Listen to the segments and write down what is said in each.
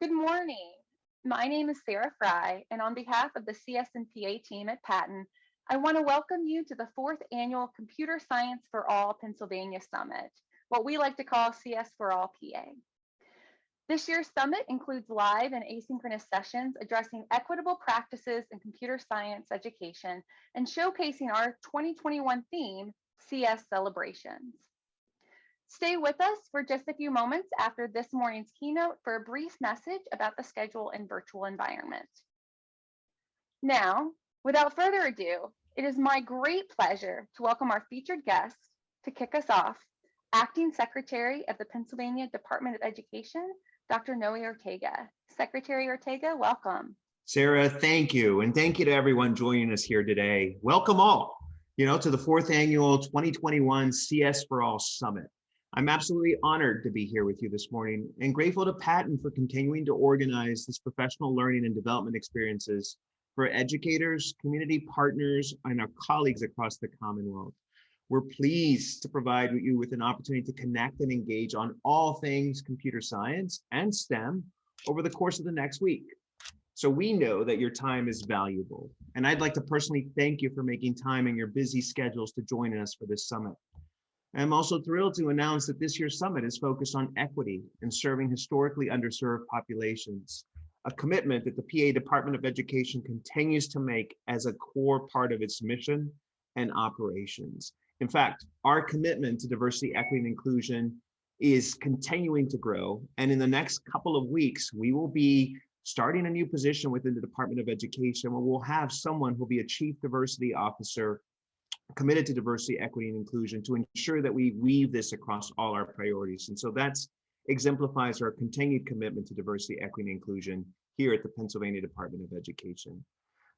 Good morning. My name is Sarah Fry, and on behalf of the CS and PA team at Patton, I want to welcome you to the fourth annual Computer Science for All Pennsylvania Summit, what we like to call CS4All PA. This year's summit includes live and asynchronous sessions addressing equitable practices in computer science education and showcasing our 2021 theme, CS Celebrations. Stay with us for just a few moments after this morning's keynote for a brief message about the schedule and virtual environment. Now, without further ado, it is my great pleasure to welcome our featured guest to kick us off, Acting Secretary of the Pennsylvania Department of Education, Dr. Noe Ortega. Secretary Ortega, welcome. Sarah, thank you. And thank you to everyone joining us here today. Welcome all, to the fourth annual 2021 CS4All Summit. I'm absolutely honored to be here with you this morning and grateful to Patton for continuing to organize this professional learning and development experiences for educators, community partners, and our colleagues across the Commonwealth. We're pleased to provide you with an opportunity to connect and engage on all things computer science and STEM over the course of the next week. So we know that your time is valuable, and I'd like to personally thank you for making time in your busy schedules to join us for this summit. I'm also thrilled to announce that this year's summit is focused on equity and serving historically underserved populations, a commitment that the PA Department of Education continues to make as a core part of its mission and operations. In fact, our commitment to diversity, equity, and inclusion is continuing to grow. And in the next couple of weeks, we will be starting a new position within the Department of Education where we'll have someone who'll be a Chief Diversity Officer committed to diversity, equity, and inclusion to ensure that we weave this across all our priorities. And so that exemplifies our continued commitment to diversity, equity, and inclusion here at the Pennsylvania Department of Education.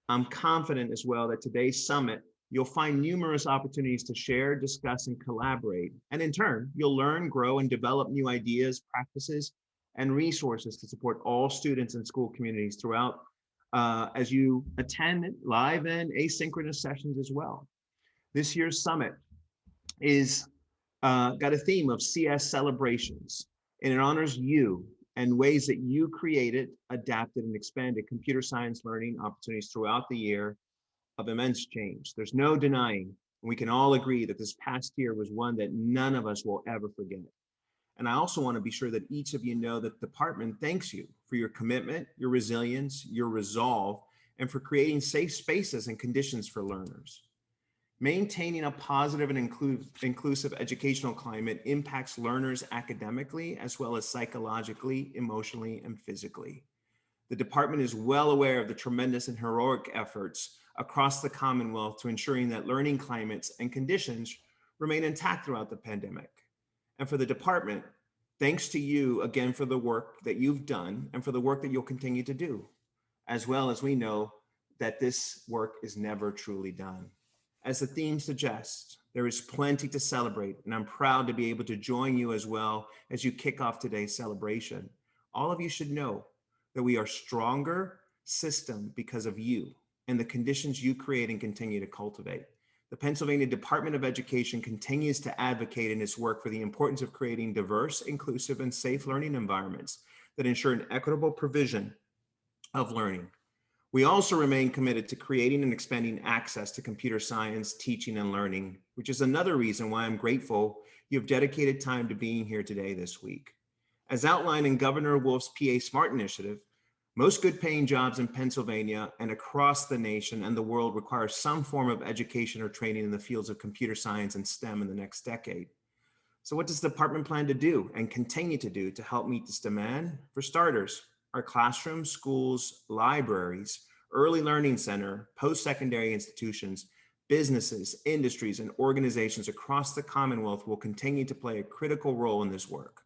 I'm confident as well that today's summit, you'll find numerous opportunities to share, discuss, and collaborate. And in turn, you'll learn, grow, and develop new ideas, practices, and resources to support all students and school communities throughout as you attend live and asynchronous sessions as well. This year's summit is got a theme of CS celebrations, and it honors you and ways that you created, adapted, and expanded computer science learning opportunities throughout the year of immense change. There's no denying, and we can all agree that this past year was one that none of us will ever forget. And I also want to be sure that each of you know that the department thanks you for your commitment, your resilience, your resolve, and for creating safe spaces and conditions for learners. Maintaining a positive and inclusive educational climate impacts learners academically, as well as psychologically, emotionally, and physically. The department is well aware of the tremendous and heroic efforts across the Commonwealth to ensuring that learning climates and conditions remain intact throughout the pandemic. And for the department, thanks to you again for the work that you've done and for the work that you'll continue to do, as well as we know that this work is never truly done. As the theme suggests, there is plenty to celebrate, and I'm proud to be able to join you as well as you kick off today's celebration. All of you should know that we are stronger system because of you and the conditions you create and continue to cultivate. The Pennsylvania Department of Education continues to advocate in its work for the importance of creating diverse, inclusive, and safe learning environments that ensure an equitable provision of learning. We also remain committed to creating and expanding access to computer science, teaching, and learning, which is another reason why I'm grateful you have dedicated time to being here today this week. As outlined in Governor Wolf's PA SMART initiative, most good paying jobs in Pennsylvania and across the nation and the world require some form of education or training in the fields of computer science and STEM in the next decade. So what does the department plan to do and continue to do to help meet this demand? For starters, our classrooms, schools, libraries, early learning center, post-secondary institutions, businesses, industries, and organizations across the Commonwealth will continue to play a critical role in this work.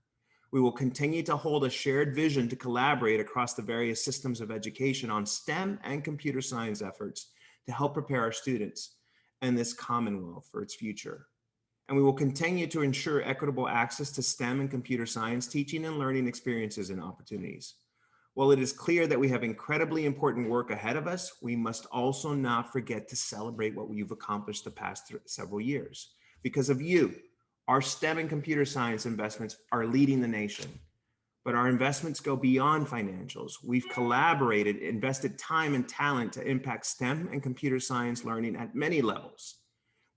We will continue to hold a shared vision to collaborate across the various systems of education on STEM and computer science efforts to help prepare our students and this Commonwealth for its future. And we will continue to ensure equitable access to STEM and computer science teaching and learning experiences and opportunities. While it is clear that we have incredibly important work ahead of us, we must also not forget to celebrate what we've accomplished the past several years. Because of you, our STEM and computer science investments are leading the nation. But our investments go beyond financials. We've collaborated, invested time and talent to impact STEM and computer science learning at many levels.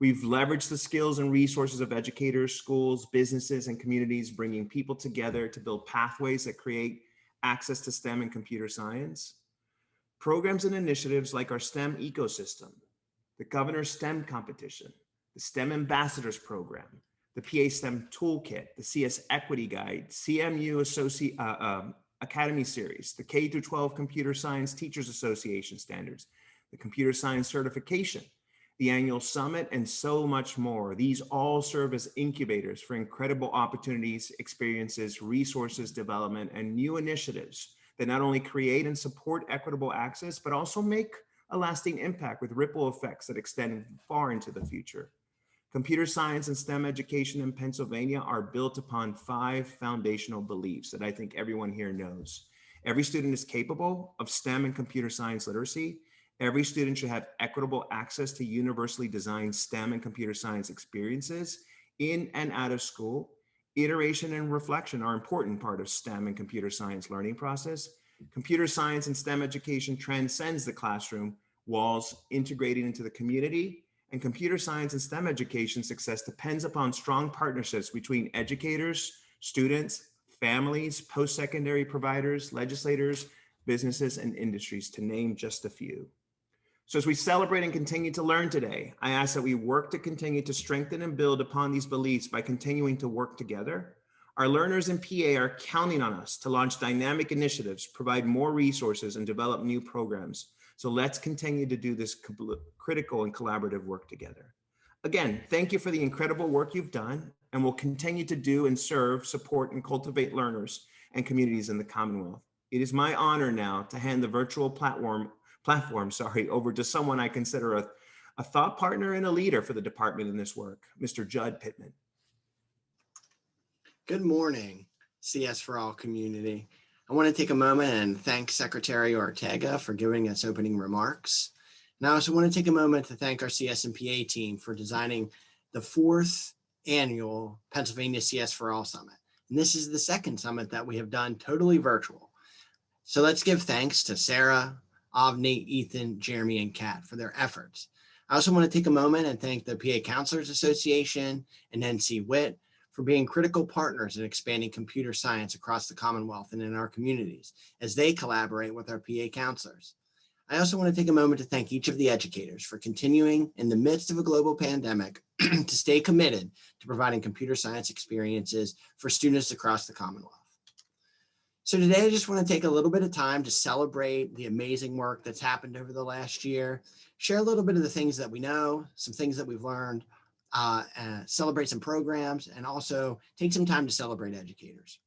We've leveraged the skills and resources of educators, schools, businesses, and communities, bringing people together to build pathways that create access to STEM and computer science. Programs and initiatives like our STEM ecosystem, the Governor's STEM competition, the STEM Ambassadors Program, the PA STEM Toolkit, the CS Equity Guide, CMU Academy Series, the K-12 Computer Science Teachers Association Standards, the Computer Science Certification, the annual summit, and so much more. These all serve as incubators for incredible opportunities, experiences, resources development, and new initiatives that not only create and support equitable access, but also make a lasting impact with ripple effects that extend far into the future. Computer science and STEM education in Pennsylvania are built upon 5 foundational beliefs that I think everyone here knows. Every student is capable of STEM and computer science literacy. Every student should have equitable access to universally designed STEM and computer science experiences in and out of school. Iteration and reflection are an important part of STEM and computer science learning process. Computer science and STEM education transcends the classroom walls, integrating into the community. And computer science and STEM education success depends upon strong partnerships between educators, students, families, post-secondary providers, legislators, businesses, and industries, to name just a few. So as we celebrate and continue to learn today, I ask that we work to continue to strengthen and build upon these beliefs by continuing to work together. Our learners in PA are counting on us to launch dynamic initiatives, provide more resources, and develop new programs. So let's continue to do this critical and collaborative work together. Again, thank you for the incredible work you've done and will continue to do and serve, support, and cultivate learners and communities in the Commonwealth. It is my honor now to hand the virtual platform over to someone I consider a thought partner and a leader for the department in this work, Mr. Judd Pittman. Good morning, CS4All community. I want to take a moment and thank Secretary Ortega for giving us opening remarks. And I also want to take a moment to thank our CS and PA team for designing the 4th annual Pennsylvania CS4All Summit. And this is the 2nd summit that we have done totally virtual. So let's give thanks to Sarah, Avni, Ethan, Jeremy, and Kat for their efforts. I also want to take a moment and thank the PA Counselors Association and NC WIT for being critical partners in expanding computer science across the Commonwealth and in our communities as they collaborate with our PA counselors. I also want to take a moment to thank each of the educators for continuing in the midst of a global pandemic to stay committed to providing computer science experiences for students across the Commonwealth. So today I just want to take a little bit of time to celebrate the amazing work that's happened over the last year, share a little bit of the things that we know, some things that we've learned, celebrate some programs, and also take some time to celebrate educators.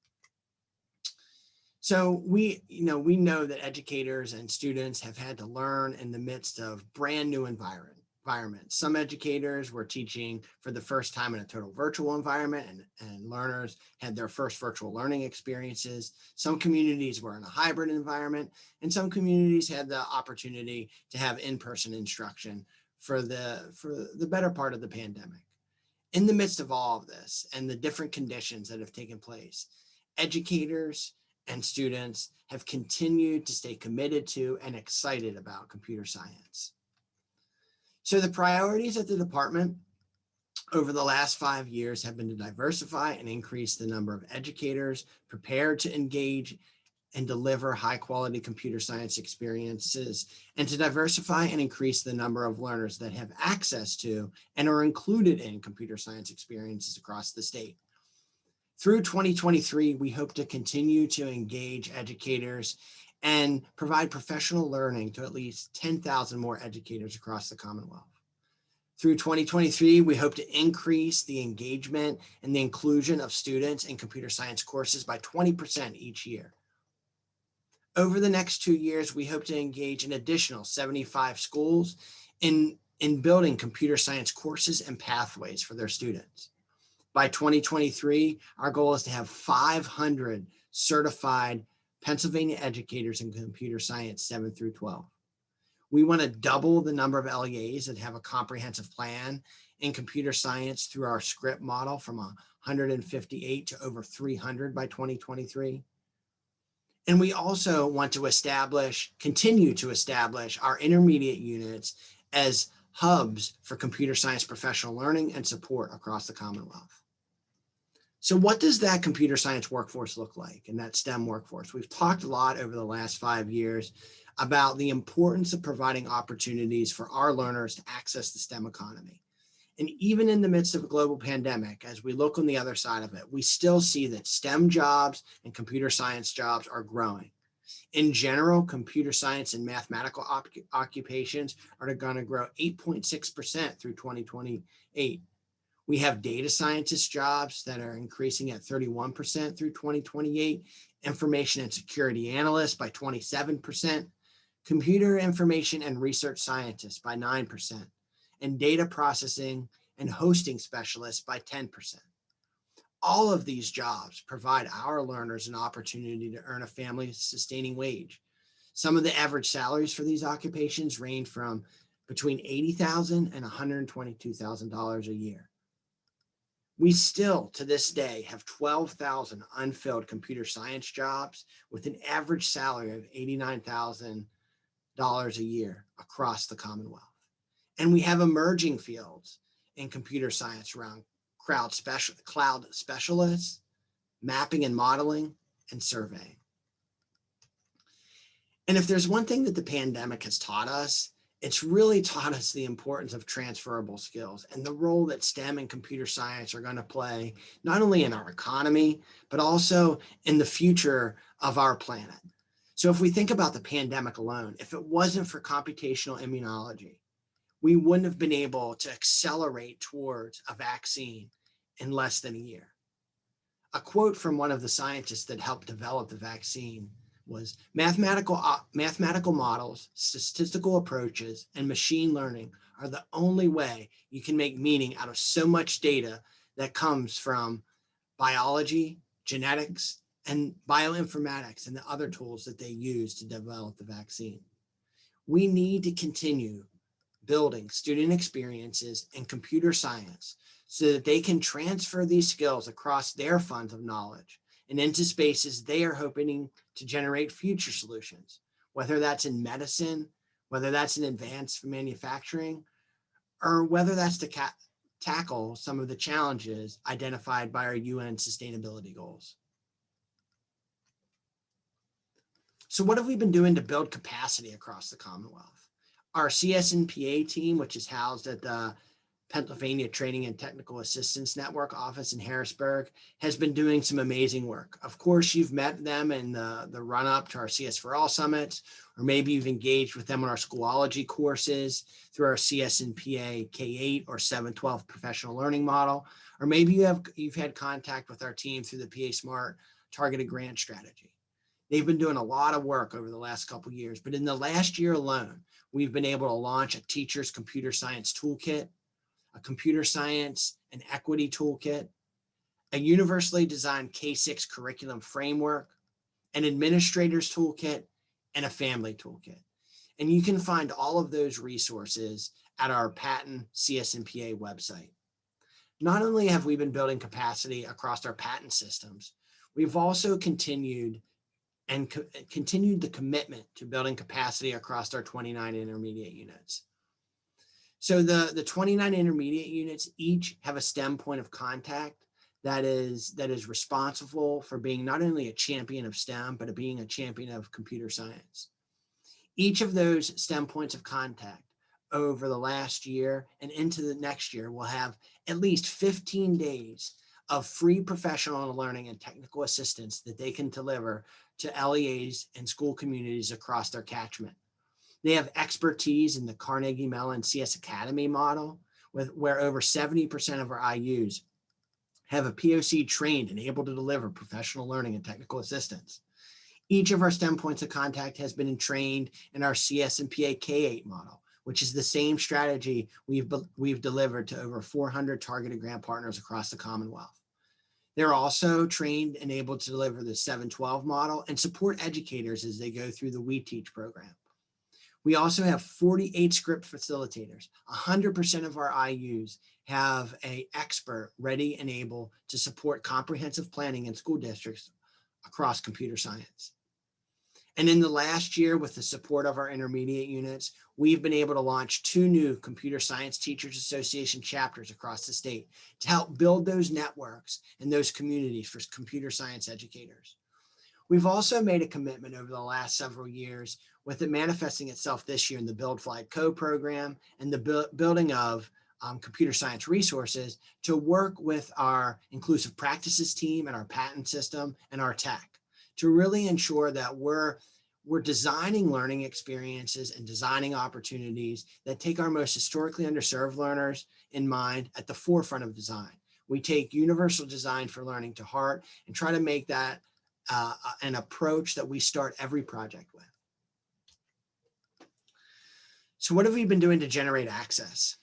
So we know that educators and students have had to learn in the midst of brand new environments. Some educators were teaching for the first time in a total virtual environment, and learners had their first virtual learning experiences. Some communities were in a hybrid environment, and some communities had the opportunity to have in-person instruction for the better part of the pandemic. In the midst of all of this and the different conditions that have taken place, educators and students have continued to stay committed to and excited about computer science. So the priorities at the department over the last 5 years have been to diversify and increase the number of educators prepared to engage and deliver high quality computer science experiences, and to diversify and increase the number of learners that have access to and are included in computer science experiences across the state. Through 2023, we hope to continue to engage educators and provide professional learning to at least 10,000 more educators across the Commonwealth. Through 2023, we hope to increase the engagement and the inclusion of students in computer science courses by 20% each year. Over the next 2 years, we hope to engage an additional 75 schools in building computer science courses and pathways for their students. By 2023, our goal is to have 500 certified Pennsylvania educators in computer science 7 through 12. We want to double the number of LEAs that have a comprehensive plan in computer science through our script model from 158 to over 300 by 2023. And we also want to continue to establish our intermediate units as hubs for computer science professional learning and support across the Commonwealth. So what does that computer science workforce look like, and that STEM workforce? We've talked a lot over the last 5 years about the importance of providing opportunities for our learners to access the STEM economy. And even in the midst of a global pandemic, as we look on the other side of it, we still see that STEM jobs and computer science jobs are growing. In general, computer science and mathematical occupations are going to grow 8.6% through 2028. We have data scientist jobs that are increasing at 31% through 2028, information and security analysts by 27%, computer information and research scientists by 9%, and data processing and hosting specialists by 10%. All of these jobs provide our learners an opportunity to earn a family-sustaining wage. Some of the average salaries for these occupations range from between $80,000 and $122,000 a year. We still, to this day, have 12,000 unfilled computer science jobs with an average salary of $89,000 a year across the Commonwealth. And we have emerging fields in computer science around cloud specialists, mapping and modeling, and surveying. And if there's one thing that the pandemic has taught us, it's really taught us the importance of transferable skills and the role that STEM and computer science are going to play, not only in our economy, but also in the future of our planet. So if we think about the pandemic alone, if it wasn't for computational immunology, we wouldn't have been able to accelerate towards a vaccine in less than a year. A quote from one of the scientists that helped develop the vaccine was, mathematical models, statistical approaches, and machine learning are the only way you can make meaning out of so much data that comes from biology, genetics, and bioinformatics and the other tools that they use to develop the vaccine. We need to continue building student experiences in computer science so that they can transfer these skills across their funds of knowledge and into spaces they are hoping to generate future solutions, whether that's in medicine, whether that's in advanced manufacturing, or whether that's to tackle some of the challenges identified by our UN sustainability goals. So what have we been doing to build capacity across the Commonwealth? Our CS&PA team, which is housed at the Pennsylvania Training and Technical Assistance Network office in Harrisburg, has been doing some amazing work. Of course, you've met them in the run-up to our CS4All summits, or maybe you've engaged with them on our Schoology courses through our CS&PA K-8 or 7-12 professional learning model, or maybe you've had contact with our team through the PA Smart targeted grant strategy. They've been doing a lot of work over the last couple of years, but in the last year alone, we've been able to launch a teacher's computer science toolkit, a computer science and equity toolkit, a universally designed K-6 curriculum framework, an administrator's toolkit, and a family toolkit. And you can find all of those resources at our Patent CS&PA website. Not only have we been building capacity across our patent systems, we've also continued the commitment to building capacity across our 29 intermediate units. So the 29 intermediate units each have a STEM point of contact that is responsible for being not only a champion of STEM, but being a champion of computer science. Each of those STEM points of contact over the last year and into the next year will have at least 15 days of free professional learning and technical assistance that they can deliver to LEAs and school communities across their catchment. They have expertise in the Carnegie Mellon CS Academy model, where over 70% of our IUs have a POC trained and able to deliver professional learning and technical assistance. Each of our STEM points of contact has been trained in our CS&PA K-8 model, which is the same strategy we've delivered to over 400 targeted grant partners across the Commonwealth. They're also trained and able to deliver the 7-12 model and support educators as they go through the We Teach program. We also have 48 script facilitators. 100% of our IUs have an expert ready and able to support comprehensive planning in school districts across computer science. And in the last year, with the support of our intermediate units, we've been able to launch 2 new Computer Science Teachers Association chapters across the state to help build those networks and those communities for computer science educators. We've also made a commitment over the last several years, with it manifesting itself this year in the Build Flight Co program and the building of computer science resources, to work with our inclusive practices team and our patent system and our tech to really ensure that we're designing learning experiences and designing opportunities that take our most historically underserved learners in mind at the forefront of design. We take universal design for learning to heart and try to make that an approach that we start every project with. So what have we been doing to generate access?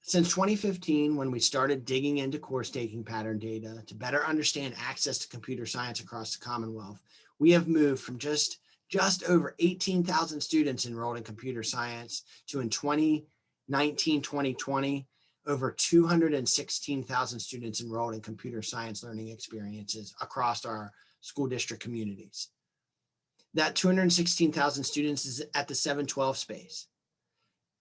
Since 2015, when we started digging into course taking pattern data to better understand access to computer science across the Commonwealth, we have moved from just over 18,000 students enrolled in computer science to, in 2019-2020, over 216,000 students enrolled in computer science learning experiences across our school district communities. That 216,000 students is at the 712 space.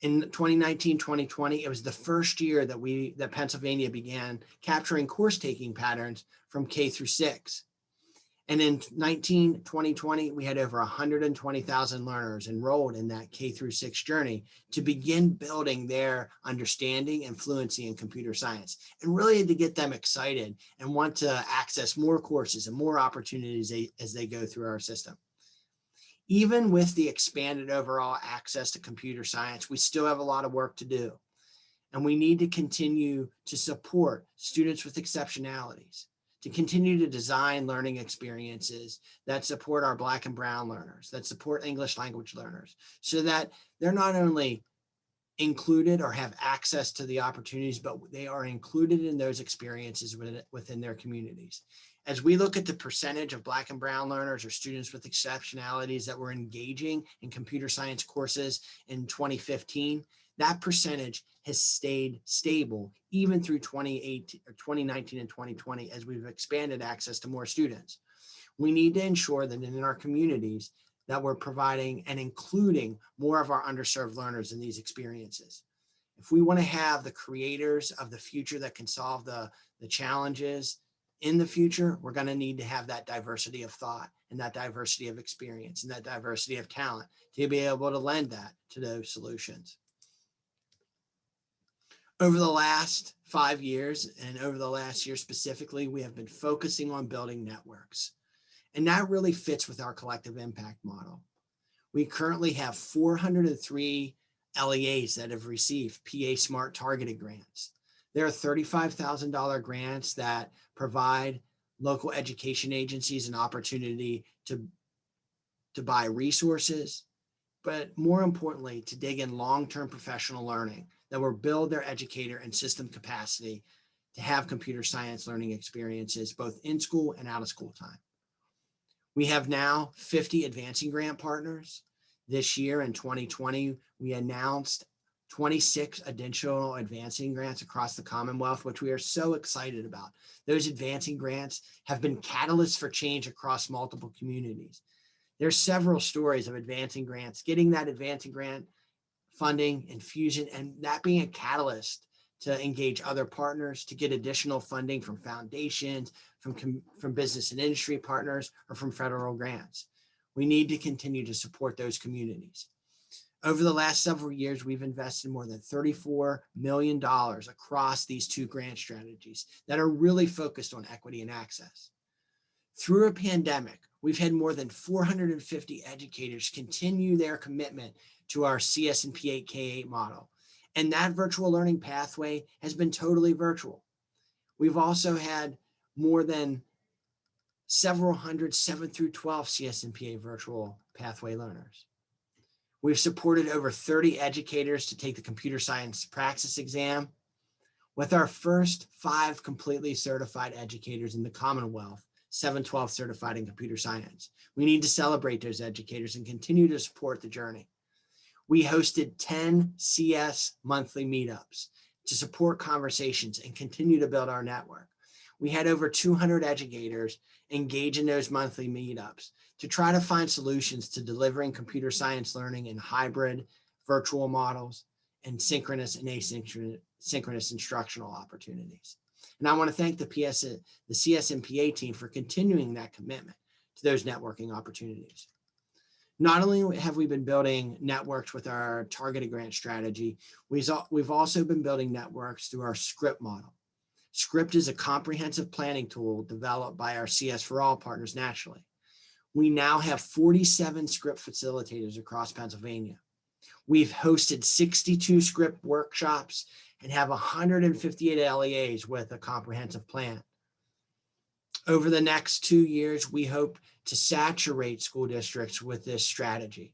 In 2019-2020, it was the first year that Pennsylvania began capturing course taking patterns from K through 6. And in 2020, we had over 120,000 learners enrolled in that K through 6 journey to begin building their understanding and fluency in computer science, and really to get them excited and want to access more courses and more opportunities as they go through our system. Even with the expanded overall access to computer science, we still have a lot of work to do. And we need to continue to support students with exceptionalities, to continue to design learning experiences that support our Black and Brown learners, that support English language learners, so that they're not only included or have access to the opportunities, but they are included in those experiences within their communities. As we look at the percentage of Black and Brown learners or students with exceptionalities that were engaging in computer science courses in 2015, that percentage has stayed stable even through 2019 and 2020 as we've expanded access to more students. We need to ensure that in our communities that we're providing and including more of our underserved learners in these experiences. If we want to have the creators of the future that can solve the challenges in the future, we're going to need to have that diversity of thought and that diversity of experience and that diversity of talent to be able to lend that to those solutions. Over the last 5 years and over the last year specifically, we have been focusing on building networks. And that really fits with our collective impact model. We currently have 403 LEAs that have received PA Smart targeted grants. There are $35,000 grants that provide local education agencies an opportunity to buy resources, but more importantly, to dig in long-term professional learning that will build their educator and system capacity to have computer science learning experiences both in school and out of school time. We have now 50 advancing grant partners. This year in 2020, we announced 26 additional advancing grants across the Commonwealth, which we are so excited about. Those advancing grants have been catalysts for change across multiple communities. There's several stories of advancing grants, getting that advancing grant funding, infusion, and that being a catalyst to engage other partners, to get additional funding from foundations, from business and industry partners, or from federal grants. We need to continue to support those communities. Over the last several years, we've invested more than $34 million across these 2 grant strategies that are really focused on equity and access. Through a pandemic, we've had more than 450 educators continue their commitment to our CS&P8 K8 model. And that virtual learning pathway has been totally virtual. We've also had more than several hundred 7 through 12 CS&P8 virtual pathway learners. We've supported over 30 educators to take the computer science praxis exam, with our first 5 completely certified educators in the Commonwealth, 712 certified in computer science. We need to celebrate those educators and continue to support the journey. We hosted 10 CS monthly meetups to support conversations and continue to build our network. we had over 200 educators engage in those monthly meetups to try to find solutions to delivering computer science learning in hybrid, virtual models, and synchronous and asynchronous instructional opportunities. And I want to thank the CS&PA team for continuing that commitment to those networking opportunities. Not only have we been building networks with our targeted grant strategy, we've also been building networks through our script model. Script is a comprehensive planning tool developed by our CS4All partners nationally. We now have 47 script facilitators across Pennsylvania. We've hosted 62 script workshops and have 158 LEAs with a comprehensive plan. Over the next 2 years, we hope to saturate school districts with this strategy.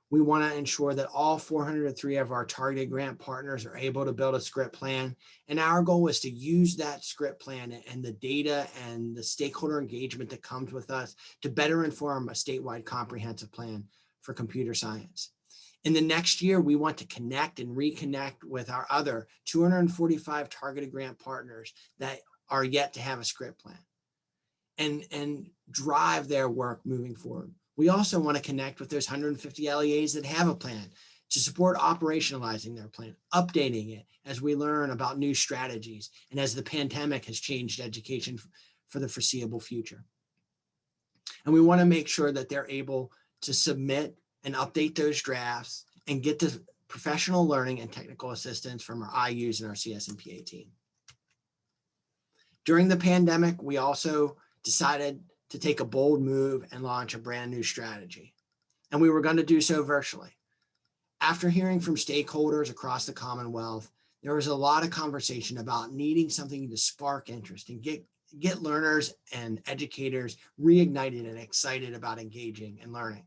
We want to ensure that all 403 of our targeted grant partners are able to build a script plan. And our goal is to use that script plan and the data and the stakeholder engagement that comes with us to better inform a statewide comprehensive plan for computer science. In the next year, we want to connect and reconnect with our other 245 targeted grant partners that are yet to have a script plan and drive their work moving forward. We also want to connect with those 150 LEAs that have a plan to support operationalizing their plan, updating it as we learn about new strategies and as the pandemic has changed education for the foreseeable future. And we want to make sure that they're able to submit and update those drafts and get the professional learning and technical assistance from our IUs and our CS&PA team. During the pandemic, we also decided to take a bold move and launch a brand new strategy. And we were going to do so virtually. After hearing from stakeholders across the Commonwealth, there was a lot of conversation about needing something to spark interest and get learners and educators reignited and excited about engaging and learning.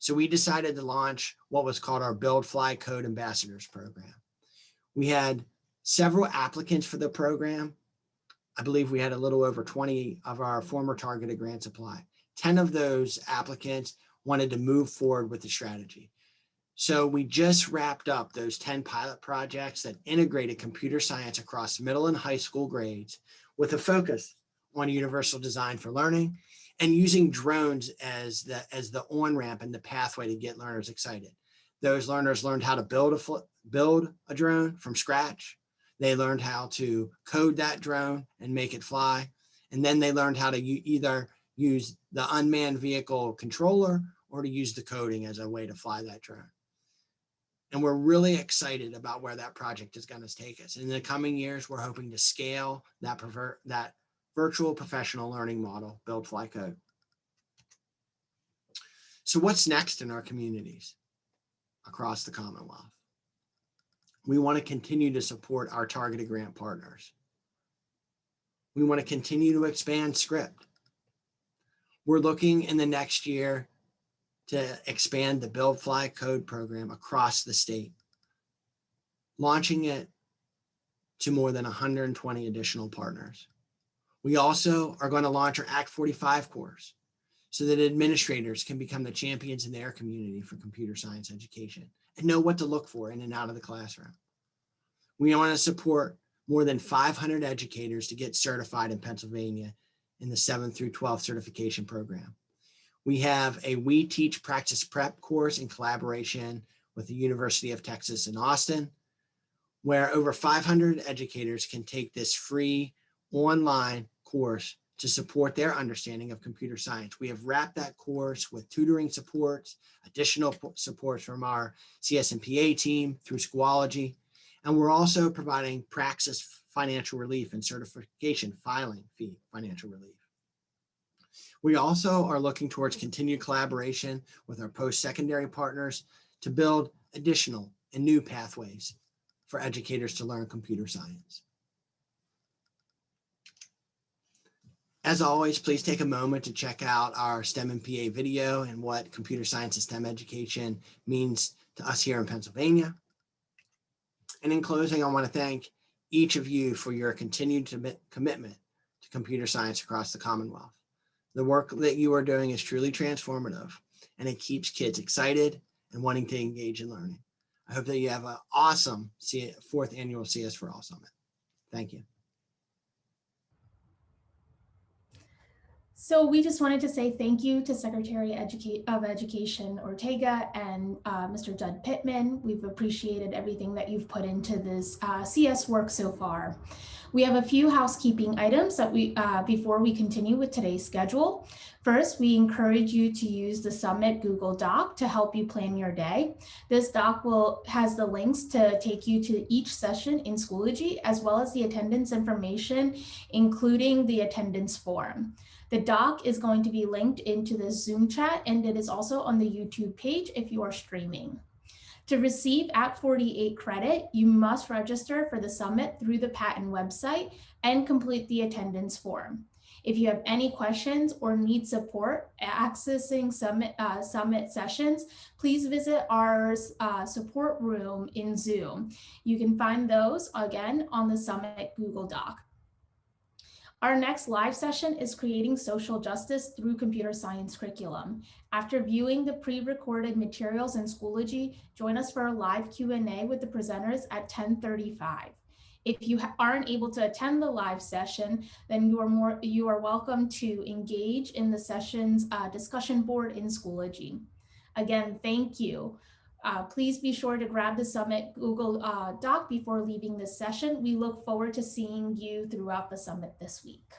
So we decided to launch what was called our Build, Fly, Code Ambassadors program. We had several applicants for the program. I believe we had a little over 20 of our former targeted grants apply. 10 of those applicants wanted to move forward with the strategy. So we just wrapped up those 10 pilot projects that integrated computer science across middle and high school grades with a focus on universal design for learning and using drones as the on-ramp and the pathway to get learners excited. Those learners learned how to build a drone from scratch. They learned how to code that drone and make it fly. And then they learned how to either use the unmanned vehicle controller or to use the coding as a way to fly that drone. And we're really excited about where that project is going to take us. In the coming years, we're hoping to scale that virtual professional learning model, Build, Fly, Code. So what's next in our communities across the Commonwealth? We want to continue to support our targeted grant partners. We want to continue to expand Script. We're looking in the next year to expand the Build, Fly, Code program across the state, launching it to more than 120 additional partners. We also are going to launch our Act 45 course so that administrators can become the champions in their community for computer science education and know what to look for in and out of the classroom. We want to support more than 500 educators to get certified in Pennsylvania in the 7th through 12th certification program. We have a We Teach Practice Prep course in collaboration with the University of Texas in Austin, where over 500 educators can take this free online course to support their understanding of computer science. We have wrapped that course with tutoring supports, additional supports from our CS&PA team through Schoology, and we're also providing Praxis financial relief and certification filing fee financial relief. We also are looking towards continued collaboration with our post-secondary partners to build additional and new pathways for educators to learn computer science. As always, please take a moment to check out our STEM and PA video and what computer science and STEM education means to us here in Pennsylvania. And in closing, I want to thank each of you for your continued commitment to computer science across the Commonwealth. The work that you are doing is truly transformative, and it keeps kids excited and wanting to engage in learning. I hope that you have an awesome 4th Annual CS4All Summit. Thank you. So we just wanted to say thank you to Secretary of Education Ortega and Mr. Judd Pittman. We've appreciated everything that you've put into this CS work so far. We have a few housekeeping items that before we continue with today's schedule. First, we encourage you to use the Summit Google Doc to help you plan your day. This doc has the links to take you to each session in Schoology, as well as the attendance information, including the attendance form. The doc is going to be linked into the Zoom chat, and it is also on the YouTube page if you are streaming. To receive Act 48 credit, you must register for the summit through the Patent website and complete the attendance form. If you have any questions or need support accessing summit sessions, please visit our support room in Zoom. You can find those again on the Summit Google Doc. Our next live session is Creating Social Justice Through Computer Science Curriculum. After viewing the pre-recorded materials in Schoology, join us for a live Q&A with the presenters at 10:35. If you aren't able to attend the live session, then you are welcome to engage in the session's discussion board in Schoology. Again, thank you. Please be sure to grab the Summit Google Doc before leaving this session. We look forward to seeing you throughout the summit this week.